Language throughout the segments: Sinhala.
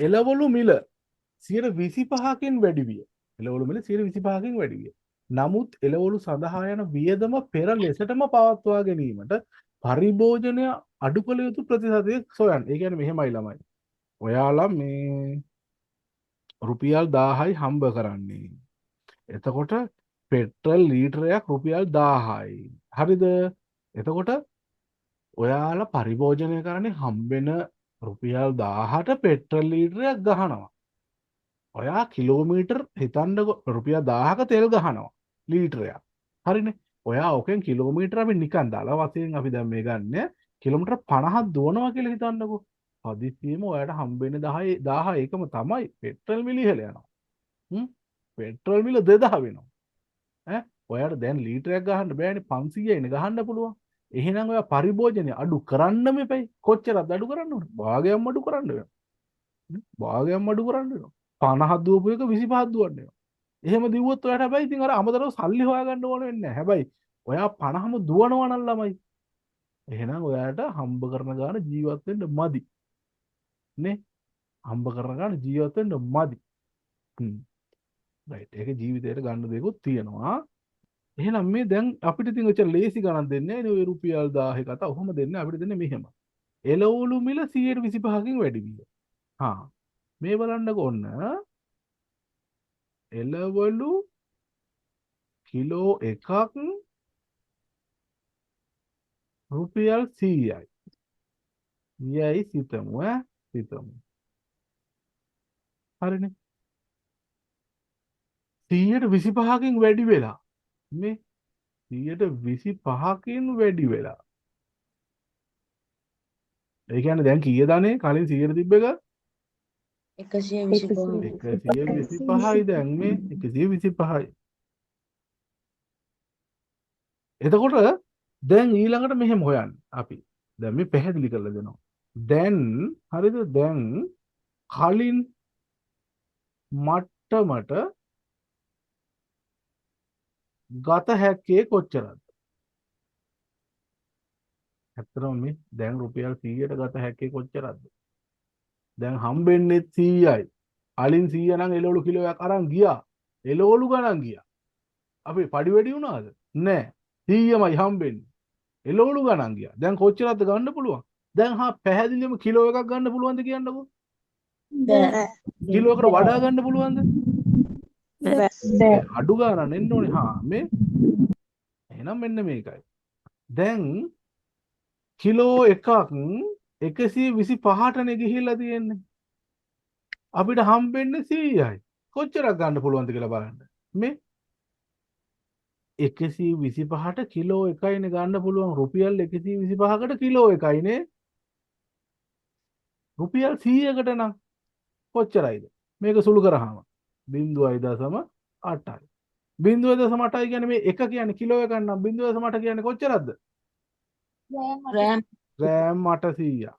එළවලු මිල 25%කින් වැඩි විය. එළවලු මිල 25%කින් වැඩි විය. නමුත් එළවලු සඳහා යන වියදම පෙර ලෙසටම පවත්වා ගැනීමට පරිභෝජනය අඩු කළ යුතු ප්‍රතිශතය සොයන්න. ඒ කියන්නේ මෙහෙමයි ළමයි. ඔයාලා මේ රුපියල් 1000යි හම්බ කරන්නේ. එතකොට පෙට්‍රල් ලීටරයක් රුපියල් 1000යි. හරිද? එතකොට ඔයාලා පරිභෝජනය කරන්නේ හම්බෙන රුපියල් 1000ට පෙට්‍රල් ලීටරයක් ගහනවා. ඔයා කිලෝමීටර් හිතන්නකො රුපියල් 1000ක තෙල් ගහනවා ලීටරයක්. හරිනේ. ඔයා ඔකෙන් කිලෝමීටර අපි නිකන් දාලා වශයෙන් අපි දැන් මේ ගන්න කිලෝමීටර 50ක් දුවනවා කියලා හිතන්නකො. හදිස්සියෙම ඔයාට හම්බෙන්නේ 1000 ඒකම තමයි පෙට්‍රල් මිල ඉහළ යනවා. පෙට්‍රල් මිල 2000 වෙනවා. ඈ ඔයාට දැන් ලීටරයක් ගහන්න බෑනේ 500යිනේ ගහන්න පුළුවන්. එහෙනම් ඔයා පරිභෝජනය අඩු කරන්නම එපයි. කොච්චරද අඩු කරන්න ඕනේ? භාගයක්ම අඩු කරන්න වෙනවා. භාගයක්ම අඩු කරන්න වෙනවා. 50ක් දුවපු එක 25ක් දුවන්න වෙනවා. එහෙම දිව්වොත් ඔයාට හැබැයි ඉතින් අර අමතරව සල්ලි හොයාගන්න ඕන වෙන්නේ නැහැ. හැබැයි ඔයා 50ම දුවනවා නම් ළමයි. එහෙනම් ඔයාට හම්බ කරන ගාන ජීවත් වෙන්න මදි. නේ? හම්බ කරන ගාන ජීවත් වෙන්න මදි. රයිට්. ඒක ජීවිතේට ගන්න දෙයක්ත් තියෙනවා. එහෙනම් මේ දැන් අපිට ඉතින් ඔච්චර ලේසි ගණන් දෙන්නේ නැහැ නේ. ඔය රුපියල් 1000 කතා. ඔහොම දෙන්නේ අපිට දෙන්නේ මෙහෙම. එළවලු මිල 125කින් වැඩි විය. හා මේ බලන්නකො ඔන්න එළවලු කිලෝ එකක් රුපියල් 100යි. යයි සිතමු සිතමු. හරිනේ. 125කින් වැඩි වෙලා. මේ 125කින් වැඩි වෙලා. ඒ කියන්නේ දැන් කීයද අනේ කලින් 100ට තිබ්බ එක? 125. 125යි දැන් මේ 125යි. එතකොට දැන් ඊළඟට මෙහෙම හොයන්න අපි. දැන් මේ පැහැදිලි කරලා දෙනවා. දැන් හරිද? දැන් කලින් මට්ටමට ගත හැක්කේ කොච්චරද? ඇත්තටම මේ දැන් රුපියල් 100ට ගත හැක්කේ කොච්චරද? දැන් හම්බෙන්නේ 100යි. අලින් 100 නම් එළවලු කිලෝයක් අරන් ගියා. එළවලු ගණන් ගියා. අපි පඩි වැඩි වුණාද? නෑ. 100මයි හම්බෙන්නේ. එළවලු ගණන් ගියා. දැන් කොච්චරද ගන්න පුළුවන්? දැන් පැහැදිලිවම කිලෝ එකක් ගන්න පුළුවන්ද කියන්නකෝ? බෑ. කිලෝ එකට වඩා ගන්න පුළුවන්ද? බෑ. අඩු ගානක් එන්න ඕනේ. මේ එහෙනම් මෙන්න මේකයි. දැන් කිලෝ එකක් 125ටනේ ගිහිල්ලා තියෙන්නේ. අපිට හම්බෙන්නේ 100යි. කොච්චරක් ගන්න පුළුවන්ද කියලා බලන්න. මේ 125ට කිලෝ එකයිනේ ගන්න පුළුවන්. රුපියල් 125කට කිලෝ එකයිනේ. රුපියල් 100කට නම් කොච්චරයිද? මේක සුළු කරාම 0.8යි. 0.8යි කියන්නේ මේ එක කියන්නේ කිලෝ එකක් නම් 0.8 කියන්නේ කොච්චරද? ග්‍රෑම්. ග්‍රෑම් 800ක්.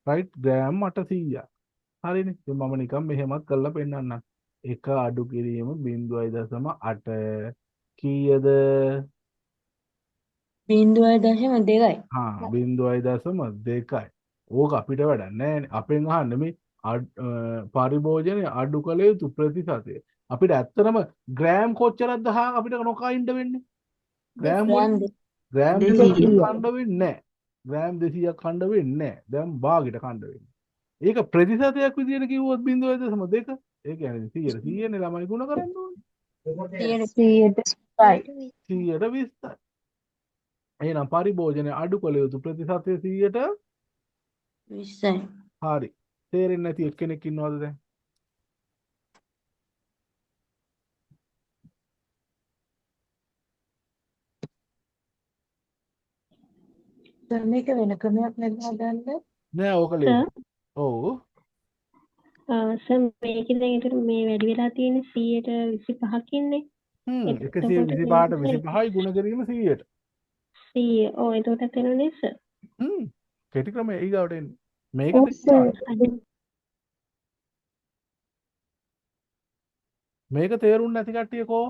රයිට් ග්‍රෑම් 800ක්. හරිනේ. ඉතින් මම නිකන් මෙහෙමත් කරලා පෙන්නන්නම්. එක අඩු කිරීම 0.8 කීයද? 0.2යි. හා 0.2යි. ඕක අපිට වැඩක් නැහැ. අපෙන් අහන්නේ මේ පරිභෝජනය අඩු කළ යුතු ප්‍රතිශතය. අපිට ඇත්තටම ග්‍රෑම් කොච්චරක්ද අපිට නොකා ඉන්න වෙන්නේ? ග්‍රෑම් ග්‍රෑම් 200ක් කන්න වෙන්නේ නැහැ. ග්‍රෑම් 200ක් කන්න වෙන්නේ නැහැ. දැන් භාගයට කන්න වෙන්නේ. ඒක ප්‍රතිශතයක් විදියට කිව්වොත් 0.2. ඒ කියන්නේ 100නේ ළමයි ගුණ කරන්න ඕනේ. 100ට 20යි. එහෙනම් පරිභෝජනය අඩු කළ යුතු ප්‍රතිශතය 100ට 20යි. හරි. තේරෙන්නේ නැති එක්කෙනෙක් ඉන්නවද දැන්? දැන් මේක වෙන ක්‍රමයක් නැද්ද හදන්න? නෑ ඕක ලේසි. ඔව්. සර් මේකෙන් දැන් ඒතර මේ වැඩි වෙලා තියෙන්නේ 125කින්නේ. 125ට 25යි ගුණ කිරීම 100ට. 100. ඔව් එතකොට තේරුණේ සර්. කෙටි ක්‍රමය ඊගාවට එන්නේ. මේක මේක තේරුම් නැති කට්ටියකෝ?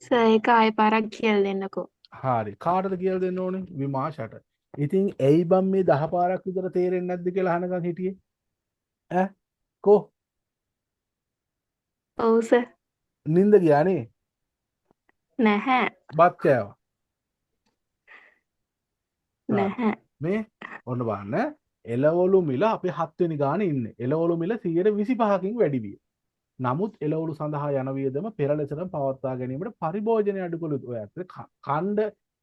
සර් ඒක ආයෙ පාරක් කියලා දෙන්නකෝ. හරි. කාටද කියලා දෙන්න ඕනේ? විමාශට. ඉතින් ඇයි බම් මේ 10 පාරක් විතර තේරෙන්නේ නැද්ද කියලා අහනකම් හිටියේ ඈ කෝ ඔව් සර්. නින්ද ගියානේ නැහැ. බත් කෑවා නැහැ. මේ ඔන්න බලන්න එළවලු මිල අපි 7 වෙනි ගානේ ඉන්නේ එළවලු මිල 125කින් වැඩි විය නමුත් එළවලු සඳහා යන වියදම පෙර ලෙසටම පවත්වා ගැනීමට පරිභෝජනය අඩු කළ යුතුයි. ඔය ඇත්තට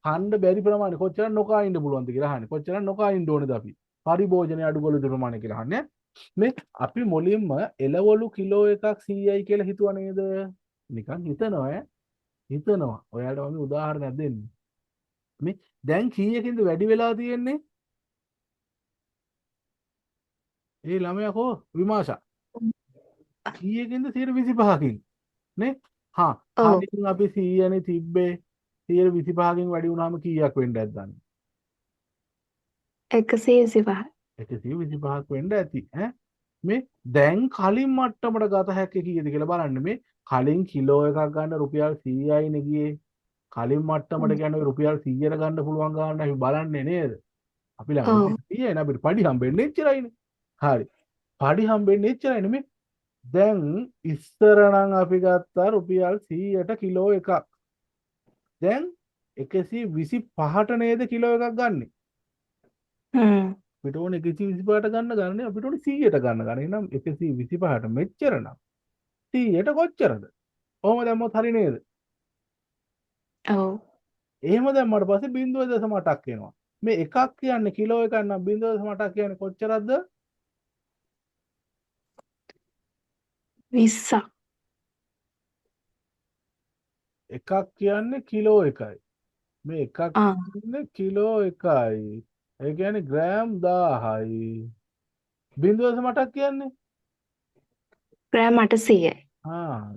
කණ්ඩ බැරි ප්‍රමාණය කොච්චර නොකා ඉන්න පුළුවන්ද කියලා අහන්නේ. කොච්චර නොකා ඉන්න ඕනද අපි? පරිභෝජනය අඩු කළ යුතු ප්‍රමාණය කියලා අහන්නේ. මේ අපි මුලින්ම එළවලු කිලෝ එකක් 100යි කියලා හිතුවා නේද? නිකන් හිතනවා ඈ. හිතනවා. ඔයාලට මම උදාහරණයක් දෙන්නම්. මේ දැන් කීයකින්ද වැඩි වෙලා තියෙන්නේ? ඒ ළමයා කෝ විමාශා කීයකින්ද 125කින් නේ හා ඔව්. කලින් අපි 100නේ තිබ්බේ 125කින් වැඩි වුණාම කීයක් වෙන්න ඇද්ද? 125. 125ක් වෙන්න ඇති ඈ මේ දැන් කලින් මට්ටමට ගත හැක්කේ කීයද කියලා බලන්න මේ කලින් කිලෝ එකක් ගන්න රුපියල් 100යි නේ ගියේ කලින් මට්ටමට කියන්නේ රුපියල් 100ට ගන්න පුළුවන් ගන්න අපි බලන්නේ නේද අපි ළඟ ඔව්. 100යි නේ අපිට පඩි හම්බෙන්නේ එච්චරයිනේ හරි පඩි හම්බෙන්නේ එච්චරයිනේ මේ දැන් ඉස්සර නම් අපි ගත්තා රුපියල් 100ට කිලෝ එකක්. දැන් 125ට නේද කිලෝ එකක් ගන්නෙ. අපිට ඕනේ 125ට ගන්න අපිට ඕනේ 100ට ගන්න. එහෙනම් 125ට මෙච්චර නම් 100ට කොච්චරද? ඔහොම දැම්මොත් හරි නේද? ඔව්. එහෙම දැම්මට පස්සේ 0.8ක් එනවා. මේ එකක් කියන්නේ කිලෝ එකක් නම් 0.8ක් කියන්නේ කොච්චරද? 20ක්. එකක් කියන්නේ කිලෝ එකයි. මේ එකක් ආ. කියන්නේ කිලෝ එකයි. ඒ කියන්නේ ග්‍රෑම් 1000යි. 0.8ක් කියන්නේ ග්‍රෑම් 800යි.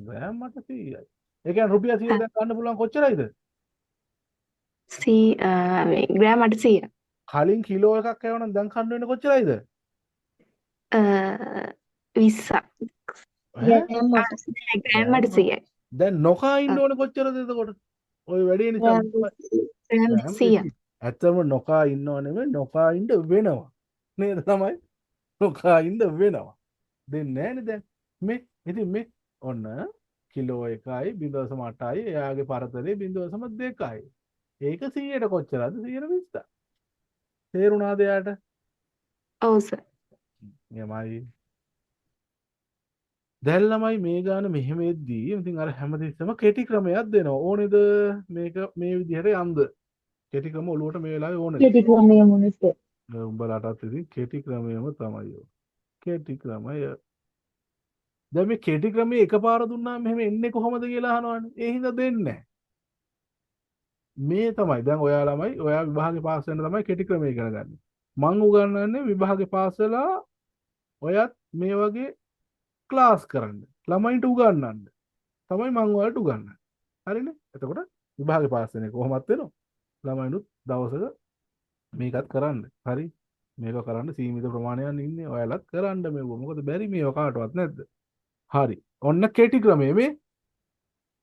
ග්‍රෑම් 800යි. ඒ කියන්නේ රුපියල් 100 දැන් ගන්න පුළුවන් කොච්චරයිද? ග්‍රෑම් 800. කලින් කිලෝ එකක් කෑවනම් දැන් කන්න වෙන්නේ කොච්චරයිද? 20ක්. ඈ? ග්‍රෑම් 800යි. දැන් නොකා ඉන්න ඕනේ කොච්චරද එතකොට? ওই වැඩේ නිසා ග්‍රෑම් 100ක්. ඇත්තම නොකා ඉන්නව නෙමෙයි නොකා ඉන්න වෙනවා. නේද තමයි? නොකා ඉන්න වෙනවා. දෙන්නේ නැහනේ දැන්. මේ ඉතින් මේ ඔන්න කිලෝ 1යි 0.8යි එයාගේ පරතරේ 0.2යි. ඒක 100ට කොච්චරද? 120ක්. තේරුණාද එයාට? ඔව් සර්. එමයි. දැන් ළමයි මේ ගාන මෙහෙම එද්දී ඉතින් අර හැමතිස්සෙම කෙටි ක්‍රමයක් දෙනවා. ඕනේද මේක මේ විදිහට යන්ද? කෙටි ක්‍රම ඔලුවට මේ වෙලාවේ ඕනද? කෙටි ක්‍රමයේ මොනිට උඹලටත් ඉතින් කෙටි ක්‍රමයම තමයි ඔය. කෙටි ක්‍රමය. දැන් මේ කෙටි ක්‍රමයේ එකපාර දුන්නාම මෙහෙම එන්නේ කොහොමද කියලා අහනවනේ. ඒ හින්දා දෙන්නේ නැහැ. මේ තමයි දැන් ඔයා ළමයි ඔයා විභාගේ පාස් වෙන්න තමයි කෙටි ක්‍රමය ඉගෙන ගන්න. මං උගන්වන්නේ විභාගේ පාස් වෙලා ඔයත් මේ වගේ ක්ලාස් කරන්න. ළමයින්ට උගන්වන්න. තමයි මං ඔයාලට උගන්වන්නේ. හරිනේ? එතකොට විභාගේ පාස් වෙන එක කොහොමද වෙනව? ළමයිනුත් දවසක මේකත් කරන්න. හරි? මේක කරන්න සීමිත ප්‍රමාණයක් ඉන්නේ. ඔයාලත් කරන්න මේක. මොකද බැරි මේව කාටවත් නැද්ද? හරි. ඔන්න කෙටි ක්‍රමය මේ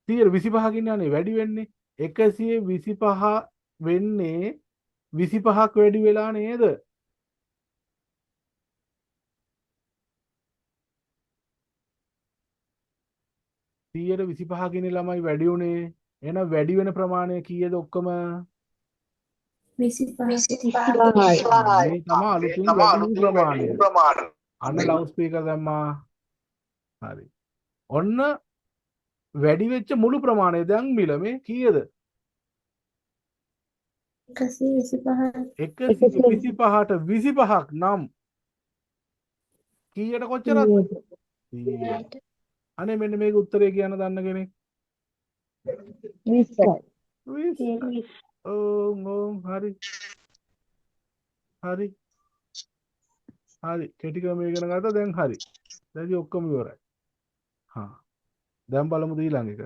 125කින් යන්නේ වැඩි වෙන්නේ 125 වෙන්නේ 25ක් වැඩි වෙලා නේද? සියයට 25කින් ළමයි වැඩි උනේ. එහෙනම් වැඩි වෙන ප්‍රමාණය කීයද ඔක්කොම? 25යි. මේ තමයි අලුතින් වැඩි වූ ප්‍රමාණය. අන්න ලවුඩ් ස්පීකර් දැම්මා. හරි. ඔන්න වැඩි වෙච්ච මුළු ප්‍රමාණය දැන් මිල මේ කීයද? 125යි. 125ට 25ක් නම් කීයට කොච්චරද? 100ට. අනේ මෙන්න මේක උත්තරේ කියන්න දන්න කෙනෙක්. 20යි. 20. ඕම් හරි. හරි. හරි. කෙටි ක්‍රමය ඉගෙන ගත්තා දැන් හරි. දැන් ඔක්කොම ඉවරයි. දැන් බලමු ඊළඟ එක.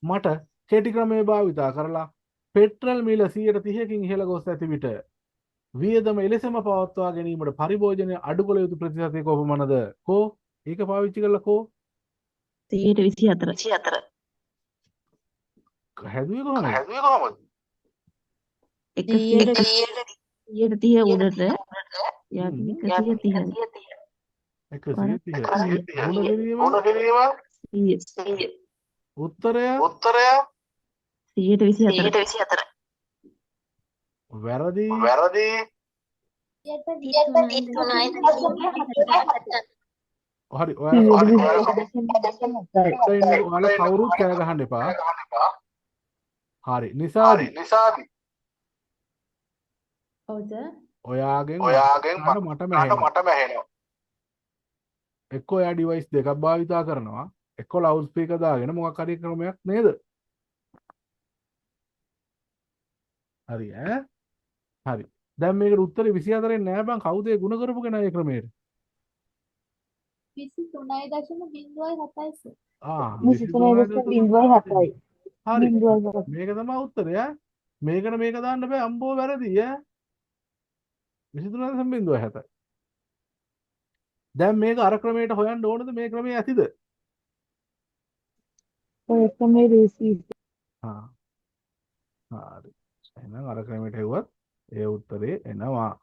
මට කෙටි ක්‍රමයේ භාවිතා කරලා පෙට්‍රල් මිල 130කින් ඉහළ ගොස් ඇති විට වියදම එලෙසම පවත්වා ගැනීමට පරිභෝජනය අඩු කළ යුතු ප්‍රතිශතය කොපමණද? කෝ ඒක පාවිච්චි කරලා කෝ 124. හැදුවේ කොහොමද? සියයට 30 උඩට යටි 130 එකසිය තිහ මුණ ගැනීම 100 උත්තරය 124 වැරදි හරි ඔයාලා කවුරුත් කෑ ගහන්න එපා හරි නිසාදි ඔව්ද ඔයාගෙන් මට මැහෙනවා එක්කෝ එයා ඩිවයිස් දෙකක් භාවිතා කරනවා එක්කෝ ලවුඩ් ස්පීකර් දාගෙන මොකක් හරි ක්‍රමයක් නේද හරි හරි දැන් මේකට උත්තරේ 24න් නෑ බං කවුද ඒ ಗುಣ කරපු කෙනා ඒ ක්‍රමයට 23.07 23.07 හරි මේක තමයි උත්තරය මේකට මේක දාන්න බෑ අම්බෝ වැරදි 23.07 දැන් මේක අර ක්‍රමයට හොයන්න ඕනද මේ ක්‍රමයේ ඇතිද ඔය තමයි රීසි හරි එහෙනම් අර ක්‍රමයට හෙව්වත් ඒ උත්තරේ එනවා